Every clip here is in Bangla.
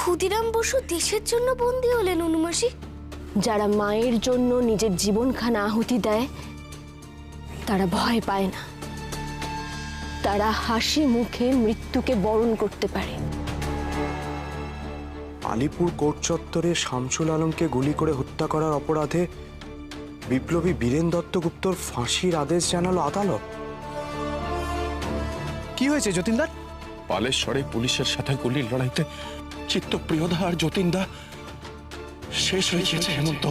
ক্ষুদিরাম বসু দেশের জন্য বন্দী হলেন অনুমাসী? যারা মায়ের জন্য নিজের জীবনখানা আহুতি দেয় তারা ভয় পায় না, তারা হাসি মুখে মৃত্যুকে বরণ করতে পারে। আলিপুর কোর্ট চত্বরে শামসুল আলমকে গুলি করে হত্যা করার অপরাধে বিপ্লবী বীরেন দত্তগুপ্তর ফাঁসির আদেশ জানালো আদালত। কি হয়েছে যতীনদার? বালেশ্বরে পুলিশের সাথে গুলির লড়াইতে চিত্তপ্রিয়দা আর যতীনদা শেষ হয়ে গেছে হেমন্ত।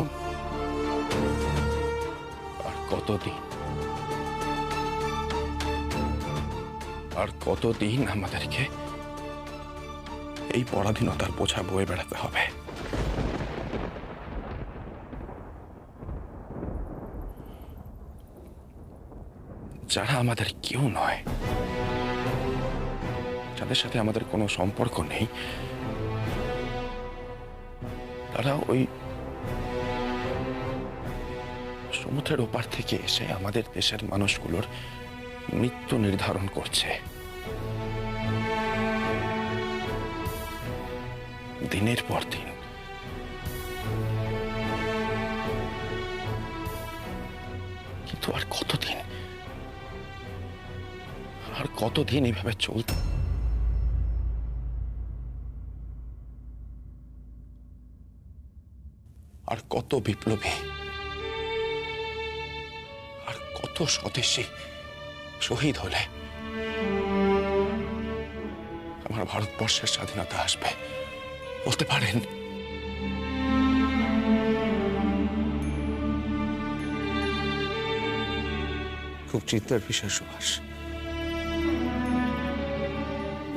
আর কতদিন আমাদেরকে এই পরাধীনতার বোঝা বয়ে বেড়াতে হবে? যারা আমাদের কেউ নয়, যাদের সাথে আমাদের কোনো সম্পর্ক নেই, তারা ওই সমুদ্রের ওপার থেকে এসে আমাদের দেশের মানুষগুলোর মৃত্যু নির্ধারণ করছে। দিনের পর দিন। কিন্তু আর কতদিন এইভাবে চলত? আর কত বিপ্লবী, আর কত স্বদেশী শহীদ হলে আমার ভারতবর্ষের স্বাধীনতা আসবে বলতে পারেন? খুব চিন্তার বিষয় সুভাষ।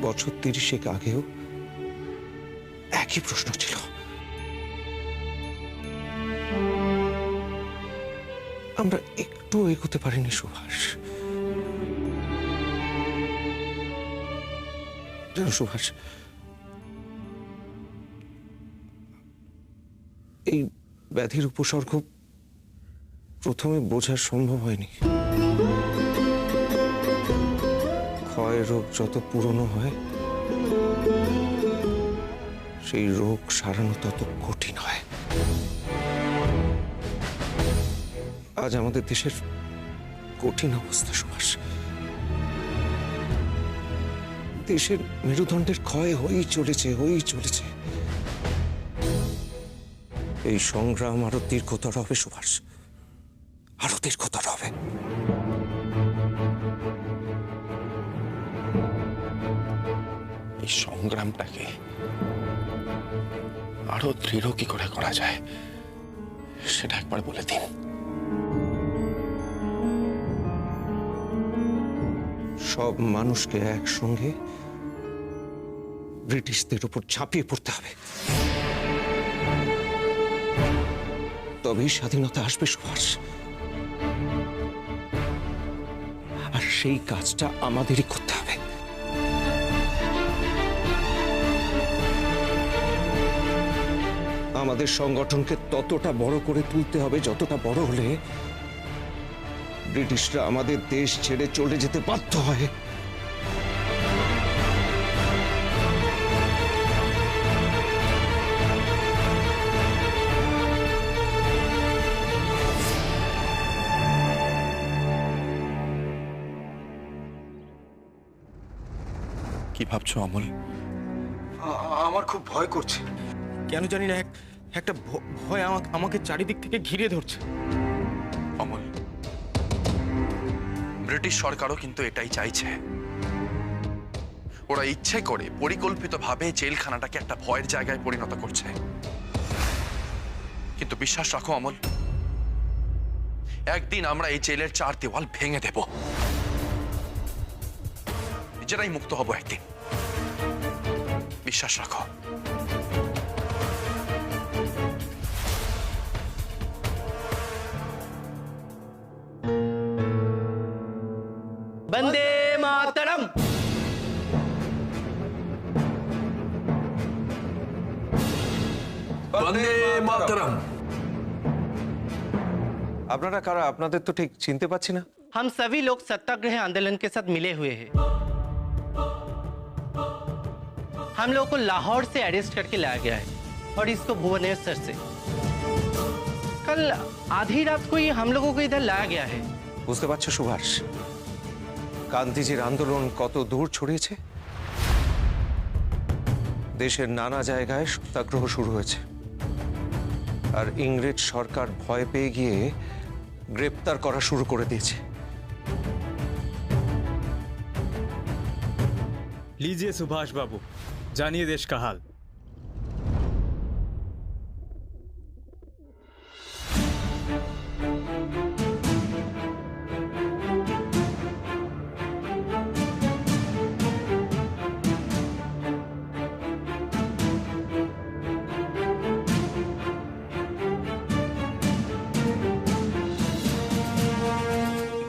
বছর 30 আগেও একই প্রশ্ন ছিল। আমরা একটু এগোতে পারিনি সুভাষ। জানো সুভাষ, এই ব্যাধির উপসর্গ প্রথমে বোঝা সম্ভব হয়নি। ক্ষয় রোগ যত পুরনো হয়, সেই রোগ সারানো তত কঠিন হয়। আজ আমাদের দেশের কঠিন অবস্থা সুভাষ। দেশের মেরুদণ্ডের ক্ষয় হয়েই চলেছে। এই সংগ্রাম আরো দীর্ঘতর হবে সুভাষ, আরো দীর্ঘতর হবে। এই সংগ্রামটাকে আরো দৃঢ় কি করে করা যায় সেটা একবার বলে দিন। সব মানুষকে একসঙ্গে ব্রিটিশদের উপর ঝাঁপিয়ে পড়তে হবে, তবেই স্বাধীনতা আসবে সুভাষ। আর সেই কাজটা আমাদেরই করতে হবে। আমাদের সংগঠনকে ততটা বড় করে তুলতে হবে যতটা বড় হলে ব্রিটিশরা আমাদের দেশ ছেড়ে চলে যেতে বাধ্য হয়। কি ভাবছো অমল? আমার খুব ভয় করছে, কেন জানি না। একটা ভয় আমাকে চারিদিক থেকে ঘিরে ধরছে। অমল, ব্রিটিশ সরকারও কিন্তু এটাই চাইছে। ওরা ইচ্ছে করে পরিকল্পিতভাবে জেলখানাটাকে একটা ভয়ের জায়গায় পরিণত করছে। কিন্তু বিশ্বাস রাখো অমল, একদিন আমরা এই জেলের 4 দেওয়াল ভেঙে দেব, নিজেরাই মুক্ত হব একদিন। বিশ্বাস রাখো। वंदे मातरम। वंदे मातरम। আপনারা কারা? আপনাদের তো ঠিক চিনতে পাচ্ছি না। हम सभी लोग सत्याग्रह आंदोलन के साथ मिले हुए हैं। हम लोगों को लाहौर से अरेस्ट करके लाया गया है और इसको भुवनेश्वर से। कल आधी रात को ही हम लोगों को इधर लाया गया है। বুঝতে পারছো সুভাষ, গান্ধীজির আন্দোলন কত দূর ছড়িয়েছে? দেশের নানা জায়গায় সত্যাগ্রহ শুরু হয়েছে, আর ইংরেজ সরকার ভয় পেয়ে গিয়ে গ্রেপ্তার করা শুরু করে দিয়েছে। लीजिए सुभाष बाबू, जानिए देश का हाल।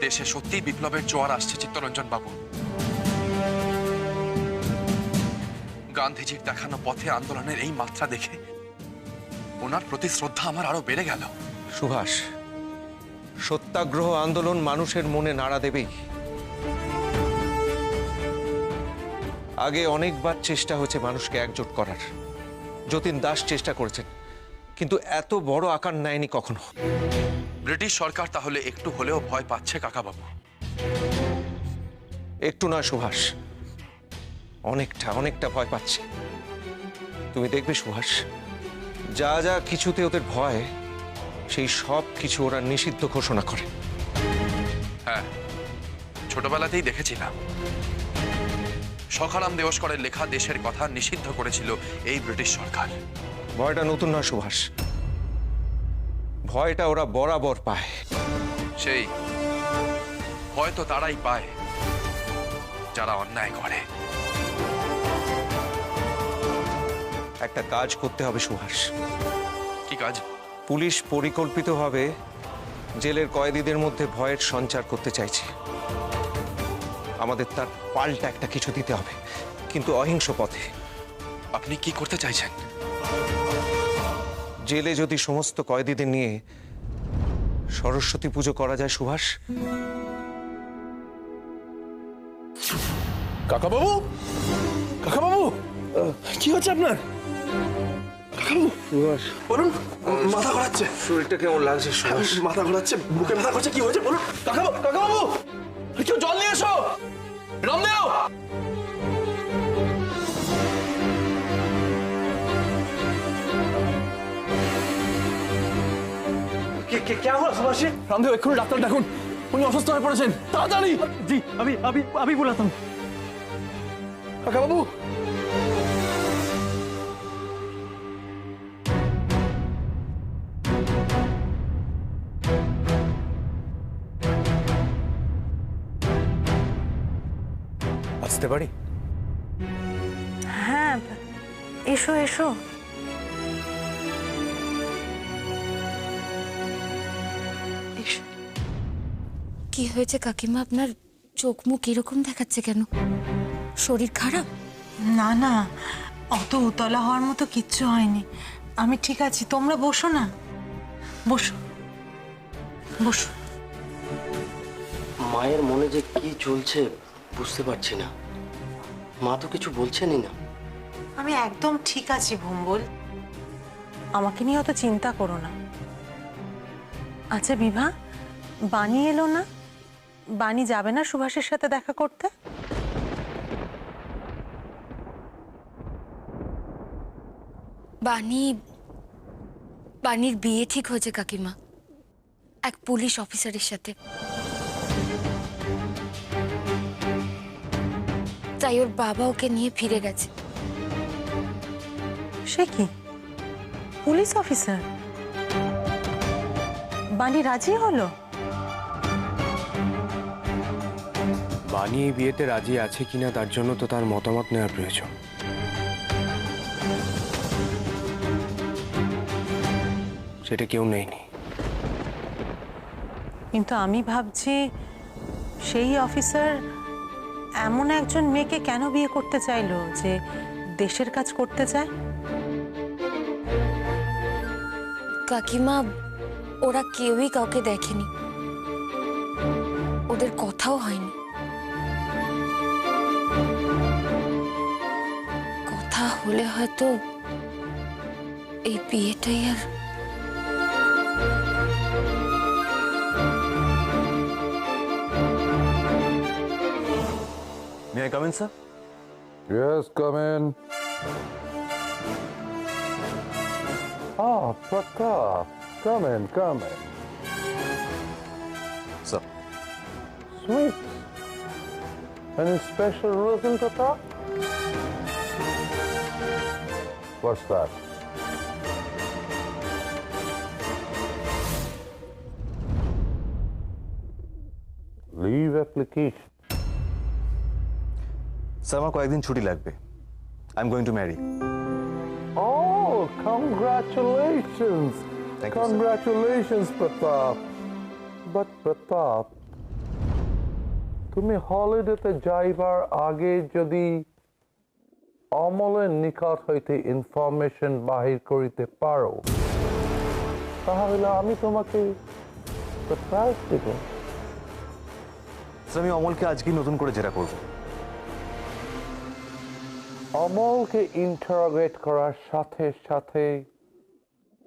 দেশে সত্যিই বিপ্লবের জোয়ার আসছে চিত্তরঞ্জন বাবু। গান্ধীজির দেখানো পথে আন্দোলনের এই মাত্রা দেখে ওনার প্রতি শ্রদ্ধা আমার আরো বেড়ে গেল। সুভাষ, সত্যাগ্রহ আন্দোলন মানুষের মনে নাড়া দেবেই। আগে অনেকবার চেষ্টা হয়েছে মানুষকে একজোট করার, যতীন দাস চেষ্টা করেছেন, কিন্তু এত বড় আকার নেয়নি কখনো। ব্রিটিশ সরকার তাহলে একটু হলেও ভয় পাচ্ছে কাকা বাবু? একটু নয় সুভাষ, অনেকটা অনেকটা ভয় পাচ্ছে। তুমি দেখবে সুভাষ, যা যা কিছুতে ওদের ভয়, সেই সব কিছু ওরা নিষিদ্ধ ঘোষণা করে। হ্যাঁ, ছোটবেলাতেই দেখেছিলাম সখারাম দেওস্করের লেখা দেশের কথা নিষিদ্ধ করেছিল এই ব্রিটিশ সরকার। ভয়টা নতুন নয় সুভাষ, ভয়টা ওরা বরাবর পায়। সেই ভয় তো তারাই পায় যারা অন্যায় করে। একটা কাজ করতে হবে সুভাষ। কি কাজ? পুলিশ পরিকল্পিতভাবে জেলের কয়েদিদের মধ্যে ভয়ের সঞ্চার করতে চাইছে। আমাদের তার পাল্টা একটা কিছু দিতে হবে, কিন্তু অহিংস পথে। আপনি কি করতে চাইছেন? জেলে যদি সমস্ত কয়েদিদের নিয়ে সরস্বতী পুজো করা যায় সুভাষ। কাকাবাবু, কাকাবাবু, কি হচ্ছে আপনার? সুভাষ বলুন, মাথা ঘোরাচ্ছে। শরীরটা কেমন লাগছে সুভাষ? মাথা ঘোরাচ্ছে, বুকে ব্যথা করছে, কি হয়েছে বলুন? কাকাবাবু, কেউ জল নিয়ে এসো। রামদেও, क्या हुआ सुभाष? রামদেও এক্ষুনি ডাক্তার ডাকুন, উনি অসুস্থ হয়ে পড়েছেন, তাড়াতাড়ি। जी अभी अभी अभी बुलाता हूँ। কাকাবাবু, আসতে পারি? হ্যাঁ, এসো এসো। এসো। কি হয়েছে কাকিমা? আপনার চোখ মুখ এরকম দেখাচ্ছে কেন? শরীর খারাপ? না না, অত উতলা হওয়ার মতো কিচ্ছু হয়নি, আমি ঠিক আছি। তোমরা বসো না, বসো বসো। মায়ের মনে যে কি চলছে বুঝতে পারছি না। মা তো কিছু বলছেনই না। আমি একদম ঠিক আছি ভম্বল, আমাকে নিয়ে অত চিন্তা করো না। আচ্ছা বিভা, বানি এলো না? বানি যাবে না সুভাষের সাথে দেখা করতে? বানির বিয়ে ঠিক হয়েছে কাকিমা, এক পুলিশ অফিসারের সাথে। তাই ওর বাবা ওকে নিয়ে ফিরে গেছে। সে কি, পুলিশ অফিসার? বানি রাজি হলো? বানি এই বিয়েতে রাজি আছে কিনা তার জন্য তো তার মতামত নেওয়ার প্রয়োজন। সেটা কেউ নেয়নি। কিন্তু আমি ভাবছি সেই অফিসার এমন একজন মেয়েকে কেন বিয়ে করতে চাইলো যে দেশের কাজ করতে চায়? কাকিমা, ওরা কেউই কাউকে দেখেনি, ওদের কথাও হয়নি। কথা তাহলে হয়তো এই বিয়েটাই আর May I come in, sir? Yes, come in. Ah, Pratap. Come in, come in. Sir. Sweet. Any special reason, Pratap? What's that? Leave application. Sir আমার কয়েকদিন ছুটি লাগবে I am going to marry Oh, congratulations. Thank you, sir. Congratulations, Pratap. But Pratap, তুমি হলিডেতে যাইবার আগে যদি অমলের নিকট হইতে ইনফরমেশন বাহির করিতে পারো তাহলে আমি তোমাকে সারপ্রাইজ দেব। স্যার আমি অমলকে আজকেই নতুন করে জেরা করব অমলকে ইন্টারোগেট করার সাথে সাথে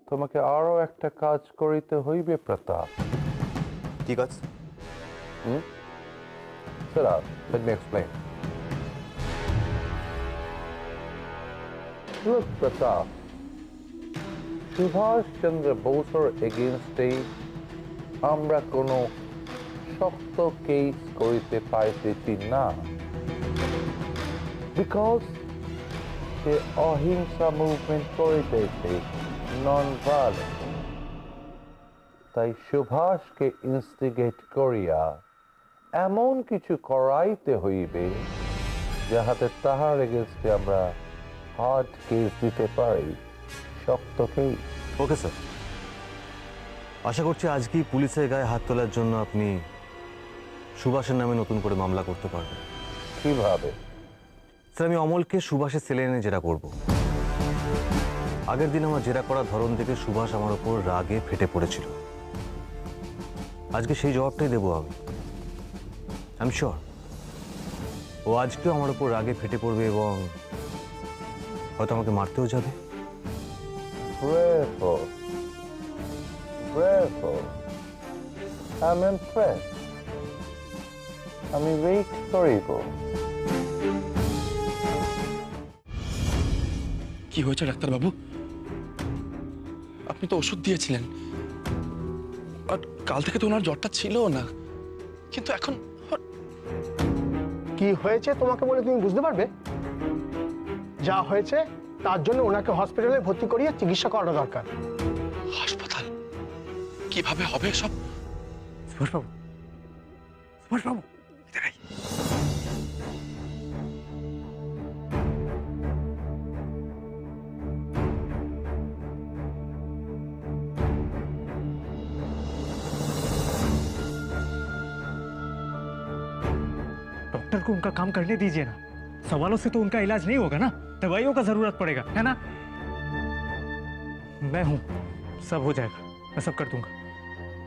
তোমাকে আরো একটা কাজ করিতে হইবে প্রতাপ। কি কাজ? Sit up. Let me explain. Look, Pratap. Subhash Chandra Boser against আমরা কোনো শক্ত কেস করিতে পাইতেছি না। Because সে অহিংসা মুভমেন্ট করিতেছে, নন ভায়োলেন্ট। তাই সুভাষকে ইনস্টিগেট করিয়া এমন কিছু করাইতে হইবে যাহাতে তাহার এগেন্স্টে আমরা হার্ড কেস দিতে পারি, শক্ত কেস। ওকে স্যার, আশা করছি আজকেই পুলিশের গায়ে হাত তোলার জন্য আপনি সুভাষের নামে নতুন করে মামলা করতে পারবেন। কিভাবে? স্যার আমি অমলকে সুভাষের সেলে এনে জেরা করব। আগের দিন আমার জেরা করার ধরন থেকে সুভাষ আমার উপর রাগে ফেটে পড়েছিল, আজকে সেই জবাবটাই দেবো আমি। আই এম শিওর ও আজকেও আমার উপর রাগে ফেটে পড়বে এবং হয়তো আমাকে মারতেও যাবে। Bravo. Bravo. I'm impressed. আমি ওয়েট করিব। কি হয়েছে ডাক্তারবাবু? আপনি তো ওষুধ দিয়েছিলেন, আর কাল থেকে তো ওনার জ্বরটা ছিল না, কিন্তু এখন কি হয়েছে তোমাকে বলে তুমি বুঝতে পারবে? যা হয়েছে তার জন্য ওনাকে হসপিটালে ভর্তি করিয়ে চিকিৎসা করানো দরকার। হাসপাতাল কিভাবে হবে সব? সুভাষবাবু, সুভাষবাবু, এদিকে আয়। डॉक्टर को उनका काम करने दीजिए ना, सवालों से तो उनका इलाज नहीं होगा ना, दवाइयों का जरूरत पड़ेगा, है ना? मैं हूं, सब हो जाएगा, मैं सब कर दूंगा।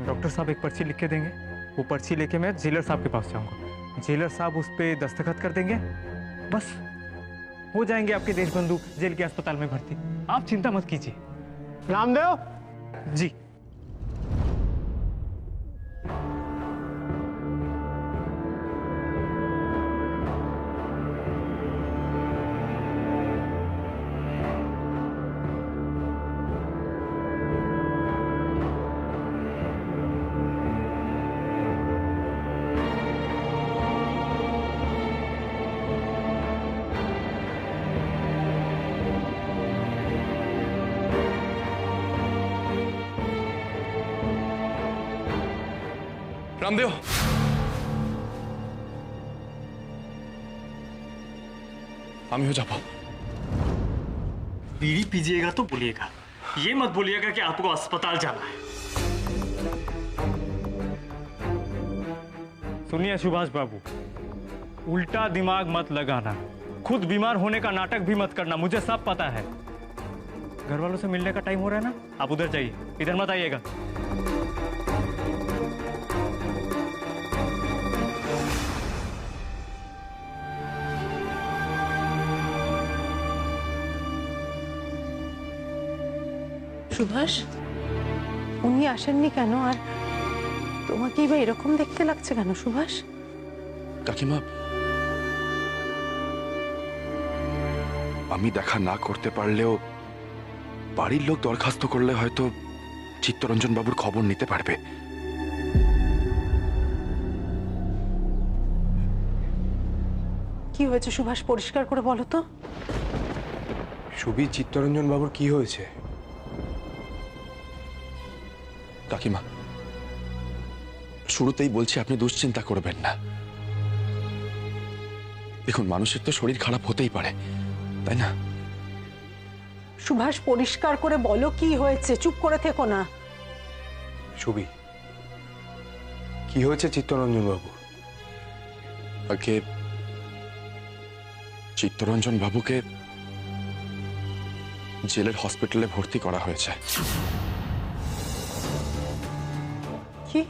डॉक्टर साहब एक पर्ची लिख के देंगे, वो पर्ची लेके मैं जेलर साहब के पास जाऊंगा, जेलर साहब उस पे दस्तखत कर देंगे, बस हो जाएंगे आपके देशबंधु जेल के अस्पताल में भर्ती। आप चिंता मत कीजिए। रामदेव जी। रामदेव, आमी हो जापा। बीड़ी पीजिएगा तो बोलिएगा, ये मत बोलिएगा कि आपको अस्पताल जाना है। सुनिए सुभाष बाबू, उल्टा दिमाग मत लगाना, खुद बीमार होने का नाटक भी मत करना, मुझे सब पता है। घर वालों से मिलने का टाइम हो रहा है ना, आप उधर जाइए, इधर मत आइएगा। সুভাষ, উনি আসেননি কেন? আর তোমাকেই বা এরকম দেখতে লাগছে কেন সুভাষ? কাকিমা, আমি দেখা না করতে পারলেও বাড়ির লোক দরখাস্ত করলে হয়তো চিত্তরঞ্জন বাবুর খবর নিতে পারবে। কি হয়েছে সুভাষ, পরিষ্কার করে বলো তো। সুবীর, চিত্তরঞ্জন বাবুর কি হয়েছে? কাকিমা, শুরুতেই বলছি আপনি দুশ্চিন্তা করবেন না। দেখুন, মানুষের তো শরীর খারাপ হতেই পারে, তাই না? সুভাষ, পরিষ্কার করে বলো কি হয়েছে, চুপ করে থেকো না। সুবীর, কি হয়েছে চিত্তরঞ্জন বাবু? আগে চিত্তরঞ্জন বাবুকে জেলের হসপিটালে ভর্তি করা হয়েছে। কি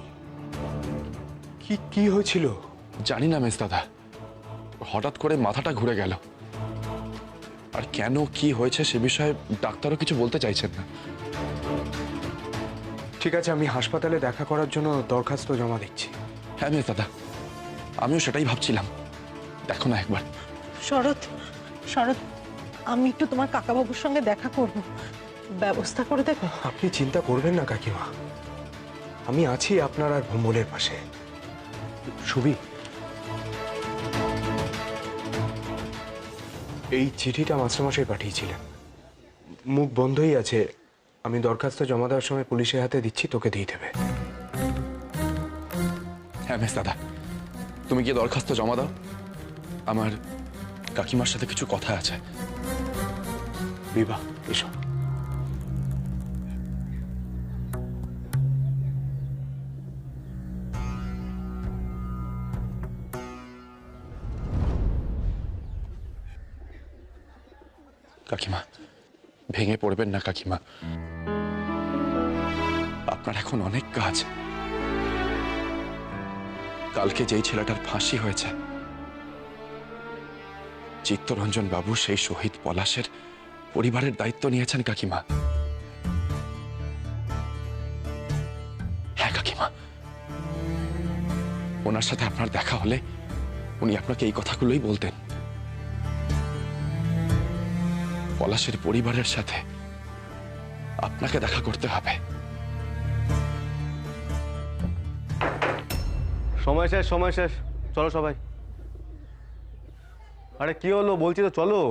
কি কি হয়েছিল? জানি না মেজ দাদা, হঠাৎ করে মাথাটা ঘুরে গেল। আর কেন কি হয়েছে সে বিষয়ে ডাক্তারও কিছু বলতে চাইছেন না। ঠিক আছে, আমি হাসপাতালে দেখা করার জন্য দরখাস্ত জমা দিচ্ছি। হ্যাঁ মেজ দাদা, আমিও সেটাই ভাবছিলাম। দেখো না একবার। শরৎ, শরৎ, আমি একটু তোমার কাকাবাবুর সঙ্গে দেখা করব, ব্যবস্থা করে দেবে? আপনি চিন্তা করবেন না কাকিমা, আমি আছি আপনার আর ভম্বলের পাশে। সুবীর, এই চিঠিটা মাস্টারমশাই পাঠিয়েছিলেন, মুখ বন্ধই আছে। আমি দরখাস্ত জমা দেওয়ার সময় পুলিশের হাতে দিচ্ছি, তোকে দিয়ে দেবে। হ্যাঁ মেজ দাদা, তুমি গিয়ে দরখাস্ত জমা দাও। আমার কাকিমার সাথে কিছু কথা আছে। বিভা, এসো। কাকিমা, ভেঙে পড়বেন না কাকিমা, আপনার এখন অনেক কাজ। কালকে যেই ছেলেটার ফাঁসি হয়েছে, চিত্তরঞ্জন বাবু সেই শহীদ পলাশের পরিবারের দায়িত্ব নিয়েছেন কাকিমা। হ্যাঁ কাকিমা, ওনার সাথে আপনার দেখা হলে উনি আপনাকে এই কথাগুলোই বলতেন। পলাশের পরিবারের সাথে আপনাকে দেখা করতে হবে। সময় শেষ, সময় শেষ, চলো সবাই। আরে কি হলো বলছি তো, চলো।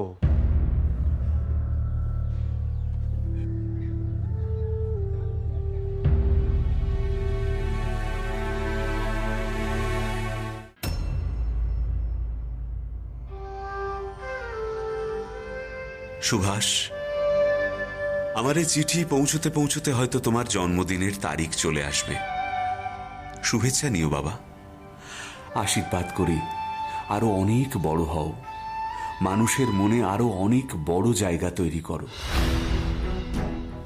সুভাষ, আমার এই চিঠি পৌঁছতে পৌঁছতে হয়তো তোমার জন্মদিনের তারিখ চলে আসবে। শুভেচ্ছা নিও বাবা, আশীর্বাদ করি আরো অনেক বড় হও, মানুষের মনে আরো অনেক বড় জায়গা তৈরি করো।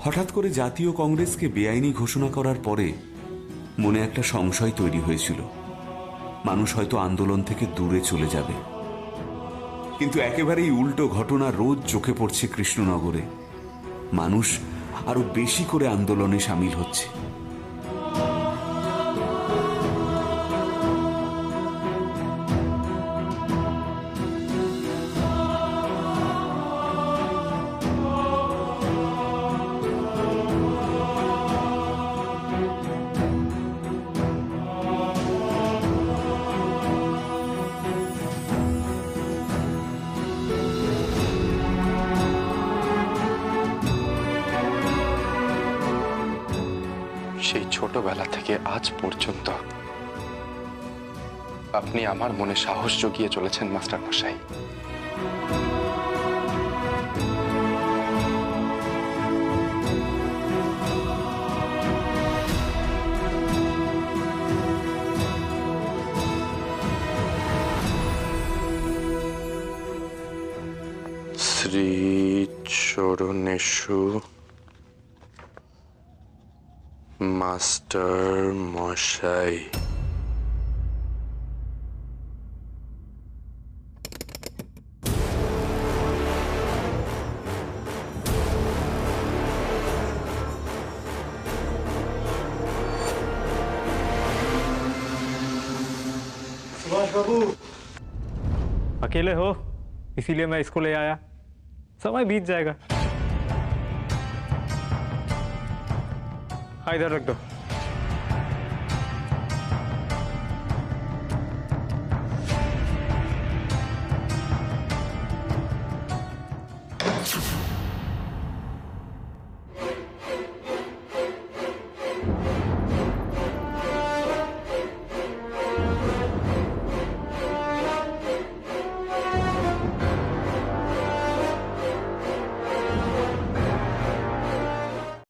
হঠাৎ করে জাতীয় কংগ্রেসকে বেআইনি ঘোষণা করার পরে মনে একটা সংশয় তৈরি হয়েছিল, মানুষ হয়তো আন্দোলন থেকে দূরে চলে যাবে। কিন্তু একেবারেই উল্টো ঘটনা রোজ চোখে পড়ছে কৃষ্ণনগরে। মানুষ আরো বেশি করে আন্দোলনে সামিল হচ্ছে। সেই ছোটবেলা থেকে আজ পর্যন্ত আপনি আমার মনে সাহস জুগিয়ে চলেছেন মাস্টার মশাই। শ্রী চরণেষু মাস্টার মশাই। प्रकाश बाबू अकेले हो इसीलिए मैं इसको ले आया समय बीत जाएगा हाँ इधर रख दो